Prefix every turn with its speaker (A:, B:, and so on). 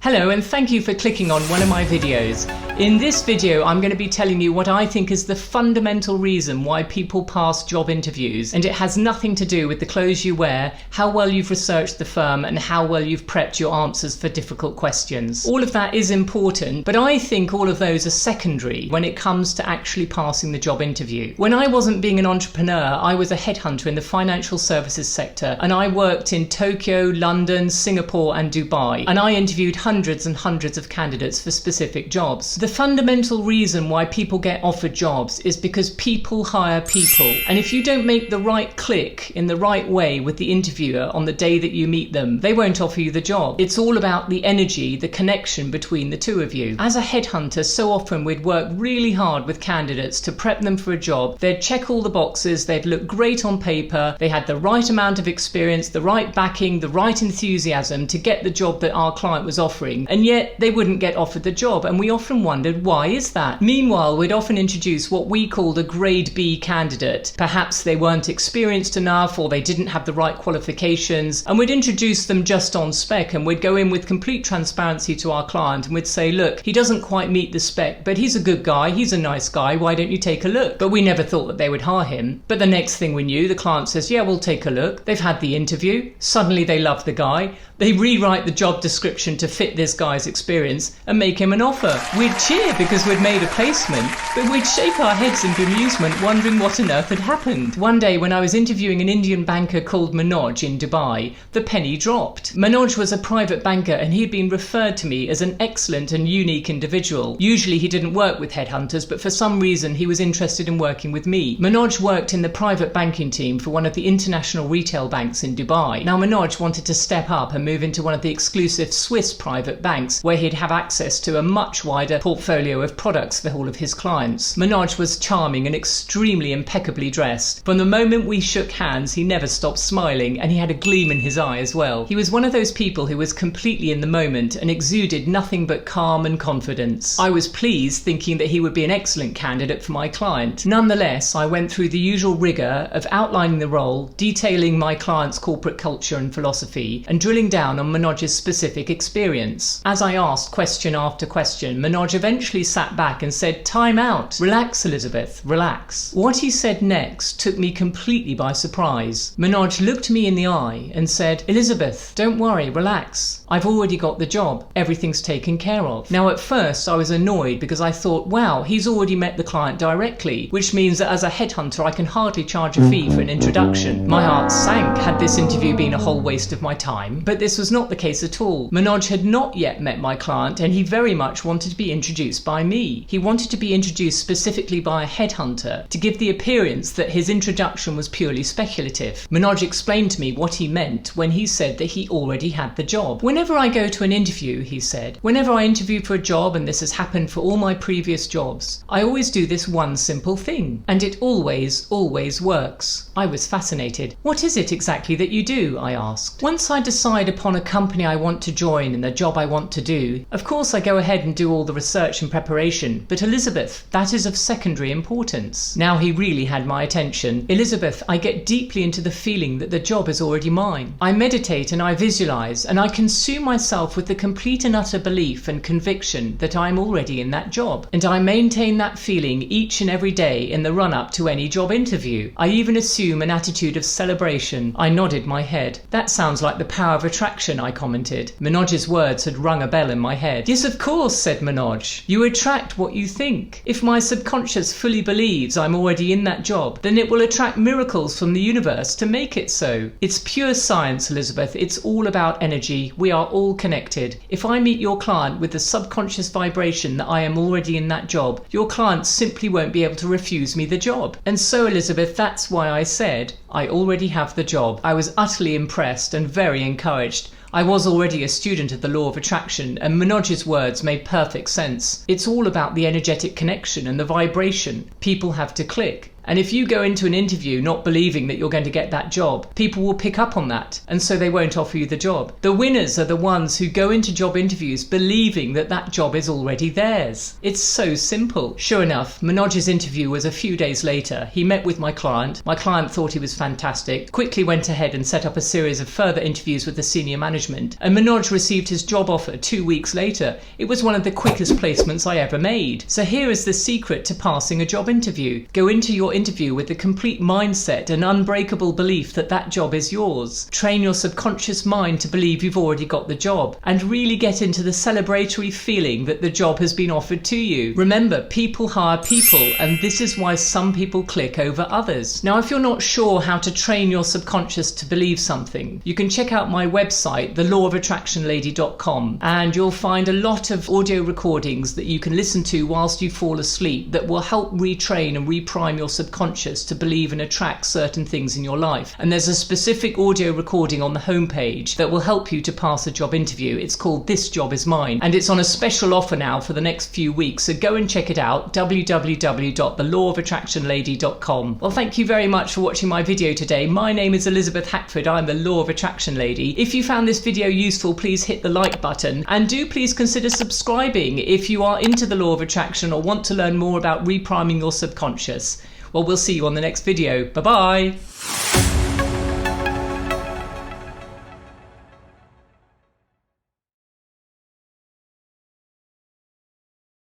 A: Hello and thank you for clicking on one of my videos. In this video I'm going to be telling you what I think is the fundamental reason why people pass job interviews, and it has nothing to do with the clothes you wear, how well you've researched the firm and how well you've prepped your answers for difficult questions. All of that is important, but I think all of those are secondary when it comes to actually passing the job interview. When I wasn't being an entrepreneur, I was a headhunter in the financial services sector, and I worked in Tokyo, London, Singapore and Dubai, and I interviewed hundreds and hundreds of candidates for specific jobs. The fundamental reason why people get offered jobs is because people hire people, and if you don't make the right click in the right way with the interviewer on the day that you meet them, they won't offer you the job. It's all about the energy, the connection between the two of you. As a headhunter, so often we'd work really hard with candidates to prep them for a job. They'd check all the boxes, they'd look great on paper, they had the right amount of experience, the right backing, the right enthusiasm to get the job that our client was offering, and yet they wouldn't get offered the job, and we often wondered, why is that? Meanwhile, we'd often introduce what we called a grade B candidate. Perhaps they weren't experienced enough or they didn't have the right qualifications, and we'd introduce them just on spec, and we'd go in with complete transparency to our client and we'd say, look, he doesn't quite meet the spec, but he's a good guy, he's a nice guy, why don't you take a look? But we never thought that they would hire him. But the next thing we knew, the client says, yeah, we'll take a look. They've had the interview, suddenly they love the guy, they rewrite the job description to fit this guy's experience and make him an offer. We'd cheer because we'd made a placement, but we'd shake our heads in bemusement wondering what on earth had happened. One day when I was interviewing an Indian banker called Manoj in Dubai, the penny dropped. Manoj was a private banker and he'd been referred to me as an excellent and unique individual. Usually he didn't work with headhunters, but for some reason he was interested in working with me. Manoj worked in the private banking team for one of the international retail banks in Dubai. Now Manoj wanted to step up and move into one of the exclusive Swiss private banks where he'd have access to a much wider portfolio of products for all of his clients. Manoj was charming and extremely impeccably dressed. From the moment we shook hands, he never stopped smiling, and he had a gleam in his eye as well. He was one of those people who was completely in the moment and exuded nothing but calm and confidence. I was pleased, thinking that he would be an excellent candidate for my client. Nonetheless, I went through the usual rigor of outlining the role, detailing my client's corporate culture and philosophy, and drilling down on Manoj's specific experience. As I asked question after question, Manoj eventually sat back and said, "Time out. Relax, Elizabeth, relax." What he said next took me completely by surprise. Manoj looked me in the eye and said, "Elizabeth, don't worry, relax. I've already got the job. Everything's taken care of." Now at first I was annoyed because I thought, wow, he's already met the client directly, which means that as a headhunter I can hardly charge a fee for an introduction. My heart sank had this interview been a whole waste of my time, but this was not the case at all. Manoj had not yet met my client and he very much wanted to be introduced by me. He wanted to be introduced specifically by a headhunter to give the appearance that his introduction was purely speculative. Manoj explained to me what he meant when he said that he already had the job. "Whenever I go to an interview," he said, "whenever I interview for a job, and this has happened for all my previous jobs, I always do this one simple thing, and it always works." I was fascinated. "What is it exactly that you do?" I asked. "Once I decide upon a company I want to join and the job I want to do, of course I go ahead and do all the research and preparation, but Elizabeth, that is of secondary importance." Now he really had my attention. "Elizabeth, I get deeply into the feeling that the job is already mine. I meditate and I visualize and I consume myself with the complete and utter belief and conviction that I'm already in that job. And I maintain that feeling each and every day in the run-up to any job interview. I even assume an attitude of celebration." I nodded my head. "That sounds like the power of attraction," I commented. Manoj's words had rung a bell in my head. "Yes, of course," said Manoj. "You attract what you think. If my subconscious fully believes I'm already in that job, then it will attract miracles from the universe to make it so. It's pure science, Elizabeth. It's all about energy. We are all connected. If I meet your client with the subconscious vibration that I am already in that job, your client simply won't be able to refuse me the job. And so, Elizabeth, that's why I said I already have the job." I was utterly impressed and very encouraged. I was already a student of the law of attraction, and Manoj's words made perfect sense. It's all about the energetic connection and the vibration. People have to click. And if you go into an interview not believing that you're going to get that job, people will pick up on that, and so they won't offer you the job. The winners are the ones who go into job interviews believing that that job is already theirs. It's so simple. Sure enough, Manoj's interview was a few days later. He met with my client. My client thought he was fantastic, quickly went ahead and set up a series of further interviews with the senior management, and Manoj received his job offer 2 weeks later. It was one of the quickest placements I ever made. So here is the secret to passing a job interview. Go into your interview with the complete mindset and unbreakable belief that that job is yours. Train your subconscious mind to believe you've already got the job, and really get into the celebratory feeling that the job has been offered to you. Remember, people hire people, and this is why some people click over others. Now, if you're not sure how to train your subconscious to believe something, you can check out my website, thelawofattractionlady.com, and you'll find a lot of audio recordings that you can listen to whilst you fall asleep that will help retrain and reprime your subconscious to believe and attract certain things in your life. And there's a specific audio recording on the homepage that will help you to pass a job interview. It's called This Job Is Mine, and it's on a special offer now for the next few weeks, so go and check it out, www.thelawofattractionlady.com. Well, thank you very much for watching my video today. My name is Elizabeth Hackford. I'm the Law of Attraction Lady. If you found this video useful, please hit the like button, and do please consider subscribing if you are into the Law of Attraction or want to learn more about repriming your subconscious. Well, we'll see you on the next video. Bye-bye.